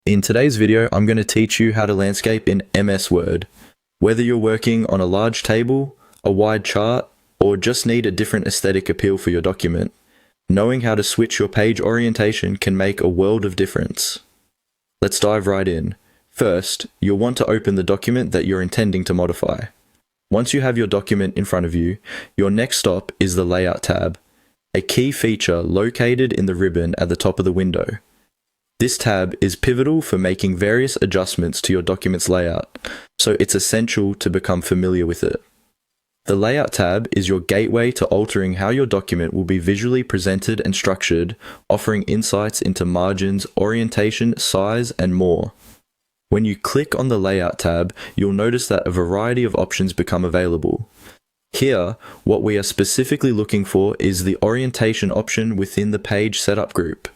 In today's video, I'm going to teach you how to landscape in MS Word. Whether you're working on a large table, a wide chart, or just need a different aesthetic appeal for your document, knowing how to switch your page orientation can make a world of difference. Let's dive right in. First, you'll want to open the document that you're intending to modify. Once you have your document in front of you, your next stop is the Layout tab, a key feature located in the ribbon at the top of the window. This tab is pivotal for making various adjustments to your document's layout, so it's essential to become familiar with it. The Layout tab is your gateway to altering how your document will be visually presented and structured, offering insights into margins, orientation, size, and more. When you click on the Layout tab, you'll notice that a variety of options become available. Here, what we are specifically looking for is the orientation option within the Page Setup group.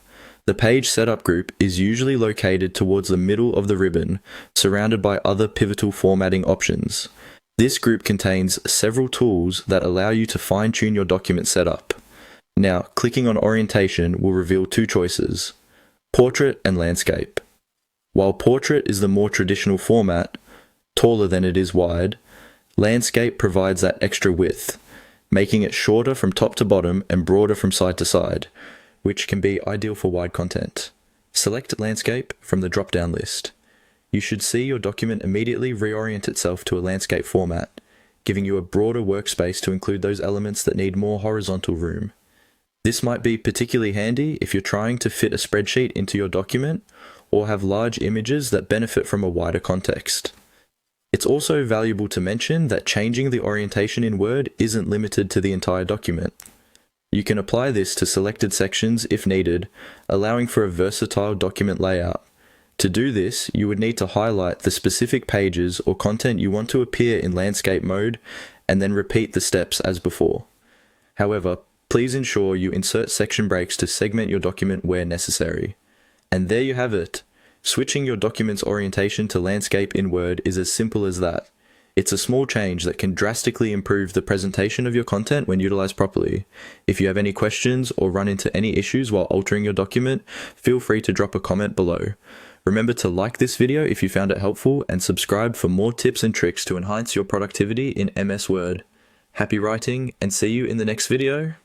The Page Setup group is usually located towards the middle of the ribbon, surrounded by other pivotal formatting options. This group contains several tools that allow you to fine-tune your document setup. Now, clicking on Orientation will reveal two choices: Portrait and Landscape. While Portrait is the more traditional format, taller than it is wide, Landscape provides that extra width, making it shorter from top to bottom and broader from side to side, which can be ideal for wide content. Select Landscape from the drop-down list. You should see your document immediately reorient itself to a landscape format, giving you a broader workspace to include those elements that need more horizontal room. This might be particularly handy if you're trying to fit a spreadsheet into your document or have large images that benefit from a wider context. It's also valuable to mention that changing the orientation in Word isn't limited to the entire document. You can apply this to selected sections if needed, allowing for a versatile document layout. To do this, you would need to highlight the specific pages or content you want to appear in landscape mode, and then repeat the steps as before. However, please ensure you insert section breaks to segment your document where necessary. And there you have it. Switching your document's orientation to landscape in Word is as simple as that. It's a small change that can drastically improve the presentation of your content when utilized properly. If you have any questions or run into any issues while altering your document, feel free to drop a comment below. Remember to like this video if you found it helpful and subscribe for more tips and tricks to enhance your productivity in MS Word. Happy writing, and see you in the next video.